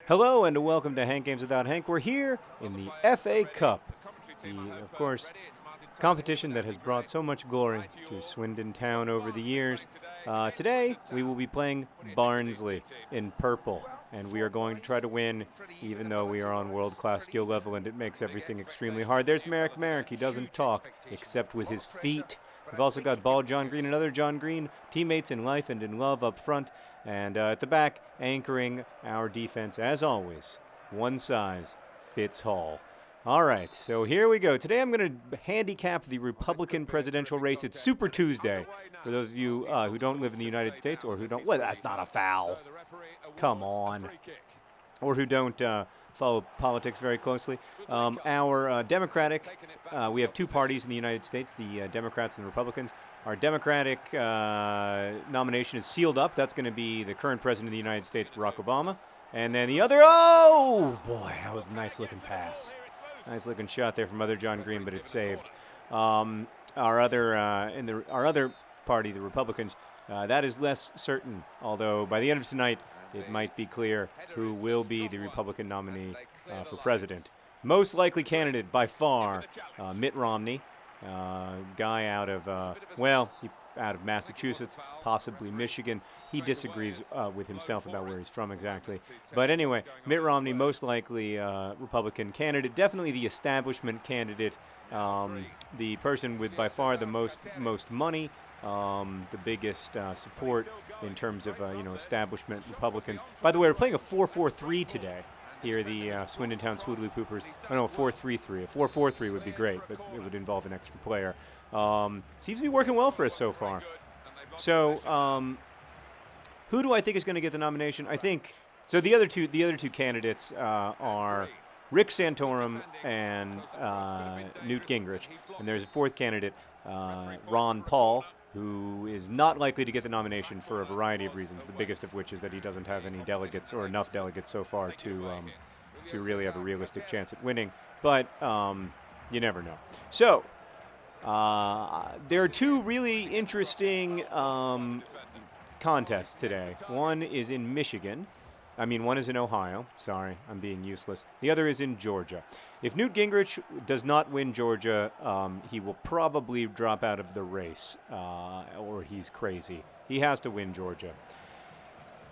Hello and welcome to Hank Games Without Hank. We're here in the FA Cup, of course, competition that has brought so much glory to Swindon Town over the years. Today, we will be playing Barnsley in purple, and we are going to try to win, even though we are on world-class skill level, and it makes everything extremely hard. There's Merrick. He doesn't talk, except with his feet. We've also got Bald John Green and other John Green, teammates in life and in love up front. And at the back, anchoring our defense, as always, one size fits all. All right, so here we go. Today I'm going to handicap the Republican presidential race. It's Super Tuesday. For those of you who don't live in the United States or who don't, well, that's not a foul. Come on. Or who don't follow politics very closely. Our Democratic, we have two parties in the United States, the Democrats and the Republicans. Our Democratic nomination is sealed up. That's going to be the current president of the United States, Barack Obama. And then the other, oh boy, that was a nice looking pass. Nice looking shot there from other John Green, but it's saved. Our other party, the Republicans, that is less certain. Although by the end of tonight, it might be clear who will be the Republican nominee for president. Most likely candidate by far, Mitt Romney, guy out of out of Massachusetts, possibly Michigan. He disagrees with himself about where he's from exactly. But anyway, Mitt Romney, most likely Republican candidate, definitely the establishment candidate, the person with by far the most money, the biggest support in terms of establishment Republicans. By the way, we're playing a 4-4-3 today. Here, the Swindon Town Swoodly Poopers. I know, a 4-3-3. A 4-4-3 would be great, but it would involve an extra player. Seems to be working well for us so far. So, who do I think is going to get the nomination? I think so. The other two candidates are Rick Santorum and Newt Gingrich, and there's a fourth candidate, Ron Paul, who is not likely to get the nomination for a variety of reasons, the biggest of which is that he doesn't have any delegates or enough delegates so far to really have a realistic chance at winning. But you never know. So there are two really interesting contests today. One is in Michigan. One is in Ohio. Sorry, I'm being useless. The other is in Georgia. If Newt Gingrich does not win Georgia, he will probably drop out of the race, or he's crazy. He has to win Georgia.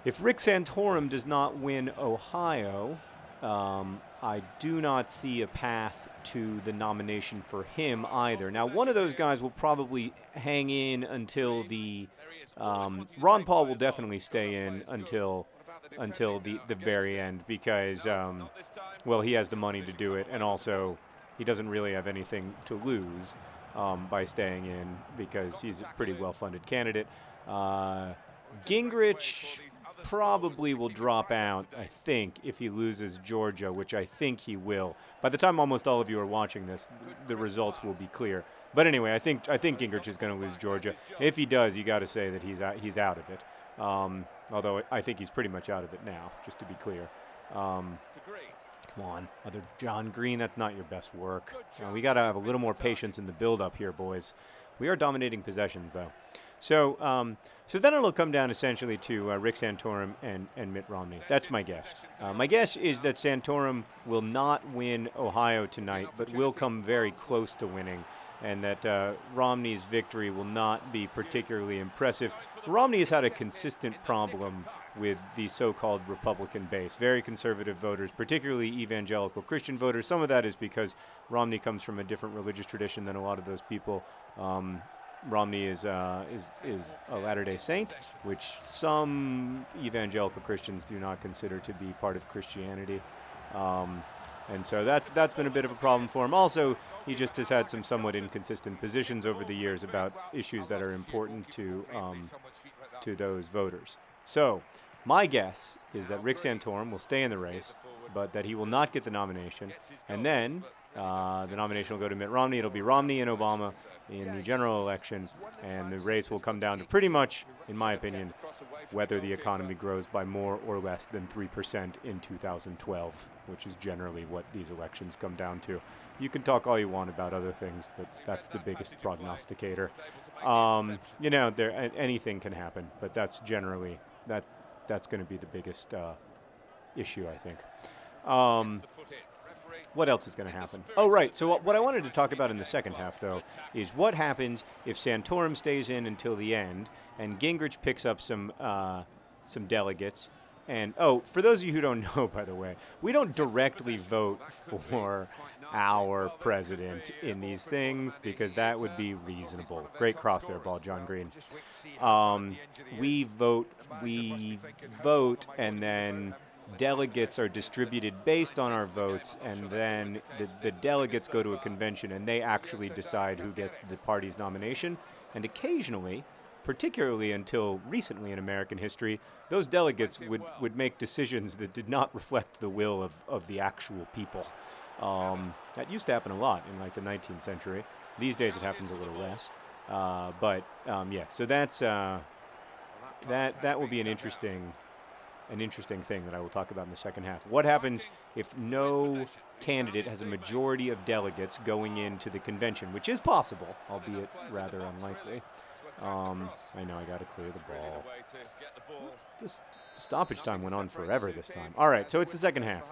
If Rick Santorum does not win Ohio, I do not see a path to the nomination for him either. Now, one of those guys will probably hang in until the Ron Paul will definitely stay in until the very end because, he has the money to do it, and also he doesn't really have anything to lose by staying in because he's a pretty well-funded candidate. Gingrich probably will drop out, I think, if he loses Georgia, which I think he will. By the time almost all of you are watching this, the results will be clear. But anyway, I think Gingrich is going to lose Georgia. If he does, you got to say that he's out of it. Although I think he's pretty much out of it now, just to be clear. Come on, other John Green, that's not your best work. We got to have a little more patience in the build-up here, boys. We are dominating possessions, though. So then it'll come down essentially to Rick Santorum and Mitt Romney. That's my guess. My guess is that Santorum will not win Ohio tonight, but will come very close to winning, and that Romney's victory will not be particularly impressive. Romney has had a consistent problem with the so-called Republican base, very conservative voters, particularly evangelical Christian voters. Some of that is because Romney comes from a different religious tradition than a lot of those people. Romney is a Latter-day Saint, which some evangelical Christians do not consider to be part of Christianity. And so that's been a bit of a problem for him. Also, he just has had some somewhat inconsistent positions over the years about issues that are important to those voters. So, my guess is that Rick Santorum will stay in the race, but that he will not get the nomination. And then the nomination will go to Mitt Romney. It'll be Romney and Obama in the general election, and the race will come down to pretty much, in my opinion, whether the economy grows by more or less than 3% in 2012, which is generally what these elections come down to. You can talk all you want about other things, but that's the biggest prognosticator. Anything can happen, but that's generally that's going to be the biggest issue, I think. What else is going to happen? Oh, right. So what I wanted to talk about in the second half, though, is what happens if Santorum stays in until the end and Gingrich picks up some delegates. And, oh, for those of you who don't know, by the way, we don't directly vote for our president in these things because that would be reasonable. Great cross there, ball, John Green. We vote, and then delegates are distributed based on our votes, and then the delegates go to a convention, and they actually decide who gets the party's nomination. And occasionally, particularly until recently in American history, those delegates would make decisions that did not reflect the will of the actual people. That used to happen a lot in like the 19th century. These days it happens a little less. Yeah, so that's that will be an interesting thing that I will talk about in the second half. What happens if no candidate has a majority of delegates going into the convention, which is possible, albeit rather unlikely. I know I got to clear the ball. This stoppage time went on forever this time. All right, so it's the second half.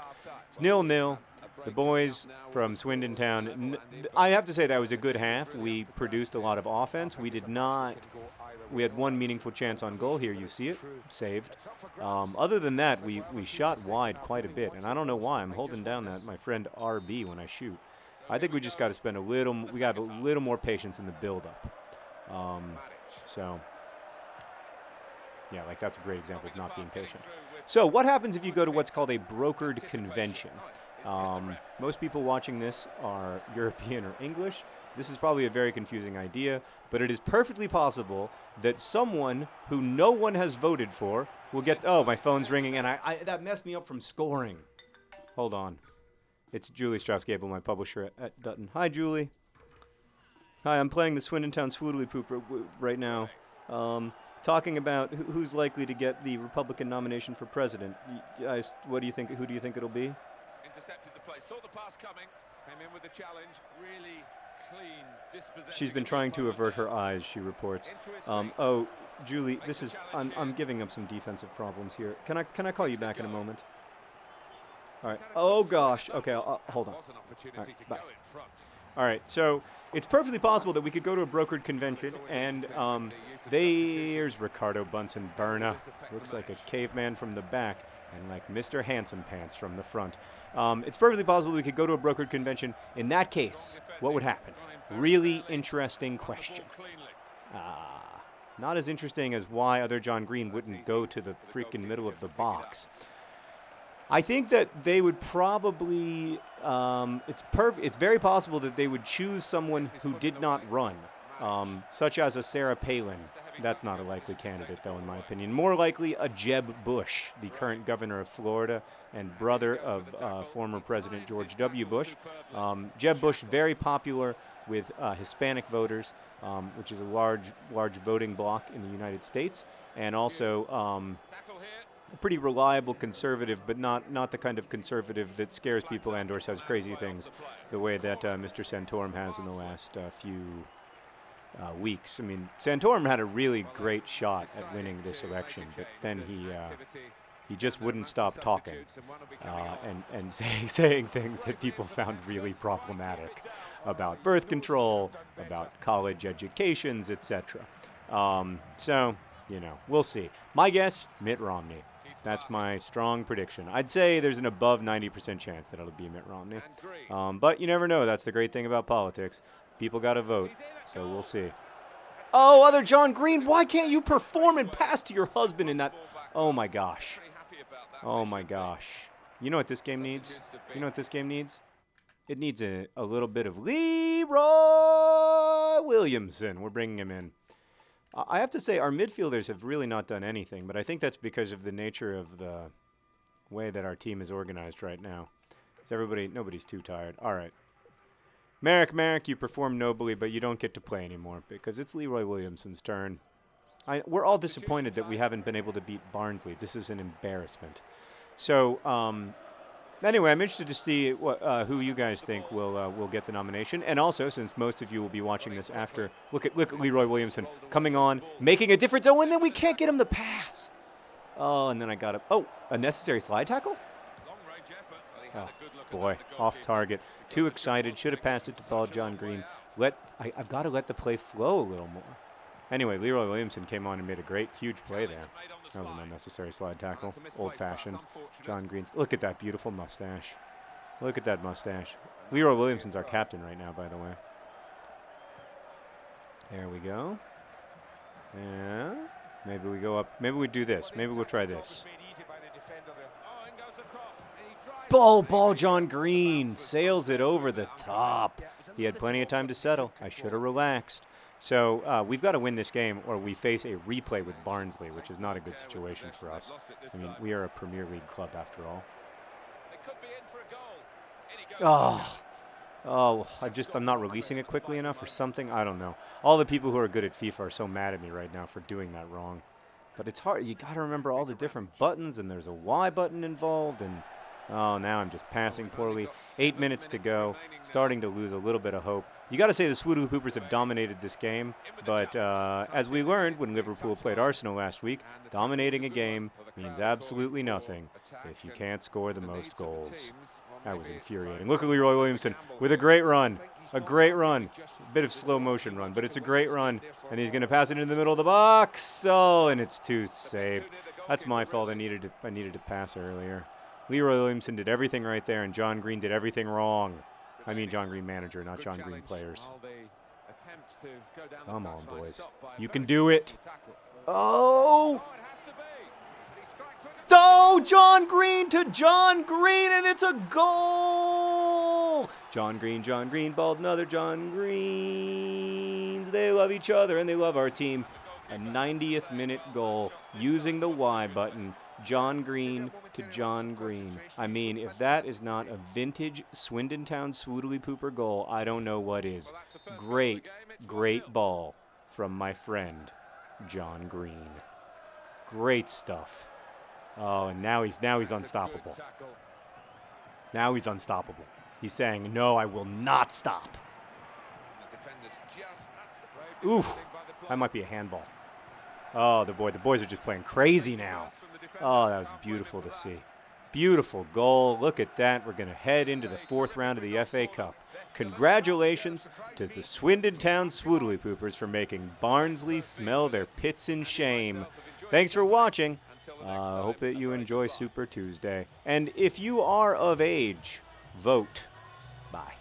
It's 0-0. The boys from Swindon Town, I have to say that was a good half. We produced a lot of offense. We had one meaningful chance on goal here. You see it, saved. Other than that, we shot wide quite a bit, and I don't know why. I'm holding down my friend RB when I shoot. I think we just got to spend we got a little more patience in the build-up. So, yeah, like that's a great example of not being patient. So what happens if you go to what's called a brokered convention? Most people watching this are European or English. This is probably a very confusing idea, but it is perfectly possible that someone who no one has voted for will get... Oh, my phone's ringing, and that messed me up from scoring. Hold on. It's Julie Strauss-Gable, my publisher at Dutton. Hi, Julie. Hi, I'm playing the Swindon Town Swoodly Poop right now, talking about who's likely to get the Republican nomination for president. Guys, what do you think? Who do you think it'll be? Intercepted the play, saw the pass coming, came in with the challenge, really clean dispossession. She's been trying to avert her eyes, she reports. Oh, Julie, I'm giving up some defensive problems here. Can I call you back in a moment? All right. Oh gosh. Okay, hold on. All right, bye. All right, so it's perfectly possible that we could go to a brokered convention, and there's Ricardo Bunsen Berna. Looks like a caveman from the back, and like Mr. Handsome Pants from the front. It's perfectly possible that we could go to a brokered convention. In that case, what would happen? Really interesting question. Not as interesting as why other John Green wouldn't go to the freaking middle of the box. I think that they would probably, it's very possible that they would choose someone who did not run, such as a Sarah Palin. That's not a likely candidate, though, in my opinion. More likely a Jeb Bush, the current governor of Florida and brother of former President George W. Bush. Jeb Bush, very popular with Hispanic voters, which is a large voting bloc in the United States, and also a pretty reliable conservative, but not the kind of conservative that scares people and or says crazy things the way that Mr. Santorum has in the last few weeks. I mean, Santorum had a really great shot at winning this election, but then he just wouldn't stop talking and saying things that people found really problematic about birth control, about college educations, etc. So, we'll see. My guess, Mitt Romney. That's my strong prediction. I'd say there's an above 90% chance that it'll be Mitt Romney. But you never know. That's the great thing about politics. People got to vote, so we'll see. Oh, other John Green, why can't you perform and pass to your husband in that? Oh, my gosh. Oh, my gosh. You know what this game needs? It needs a little bit of Leroy Williamson. We're bringing him in. I have to say, our midfielders have really not done anything, but I think that's because of the nature of the way that our team is organized right now. Nobody's too tired. All right. Merrick, you perform nobly, but you don't get to play anymore because it's Leroy Williamson's turn. We're all disappointed that we haven't been able to beat Barnsley. This is an embarrassment. So, anyway, I'm interested to see who you guys think will get the nomination. And also, since most of you will be watching this after, look at Leroy Williamson coming on, making a difference. Oh, and then we can't get him the pass. Oh, and then I got a necessary slide tackle? Oh, boy, off target. Too excited. Should have passed it to Paul John Green. I've got to let the play flow a little more. Anyway, Leroy Williamson came on and made a great, huge play there. That was an unnecessary slide tackle. Old-fashioned. John Green. Look at that beautiful mustache. Look at that mustache. Leroy Williamson's our captain right now, by the way. There we go. Yeah. Maybe we go up. Maybe we do this. Maybe we'll try this. Ball, John Green sails it over the top. He had plenty of time to settle. I should have relaxed. So we've got to win this game or we face a replay with Barnsley, which is not a good situation for us. I mean, we are a Premier League club after all. I'm not releasing it quickly enough or something. I don't know. All the people who are good at FIFA are so mad at me right now for doing that wrong. But it's hard. You got to remember all the different buttons, and there's a Y button involved, and oh, now I'm just passing poorly. 8 minutes to go. Starting to lose a little bit of hope. You got to say the Swindon Hoopers have dominated this game, but as we learned when Liverpool played Arsenal last week, dominating a game means absolutely nothing if you can't score the most goals. That was infuriating. Look at Leroy Williamson with a great run. A great run. A bit of slow motion run, but it's a great run. And he's going to pass it into the middle of the box. Oh, and it's too saved. That's my fault. I needed to pass earlier. Leroy Williamson did everything right there, and John Green did everything wrong. I mean John Green manager, not John Green players. Come on, boys. You can do it. Oh! Oh, John Green to John Green, and it's a goal! John Green, balled another John Greens. They love each other, and they love our team. A 90th minute goal using the Y button. John Green to John Green. I mean, if that is not a vintage Swindon Town Swoodly Pooper goal, I don't know what is. Great ball from my friend, John Green. Great stuff. Oh, and now he's unstoppable. Now he's unstoppable. He's saying, no, I will not stop. Ooh, that might be a handball. Oh, the boys are just playing crazy now. Oh, that was beautiful to see. Beautiful goal. Look at that. We're going to head into the 4th round of the FA Cup. Congratulations to the Swindon Town Swoodly Poopers for making Barnsley smell their pits in shame. Thanks for watching. Hope that you enjoy Super Tuesday. And if you are of age, vote. Bye.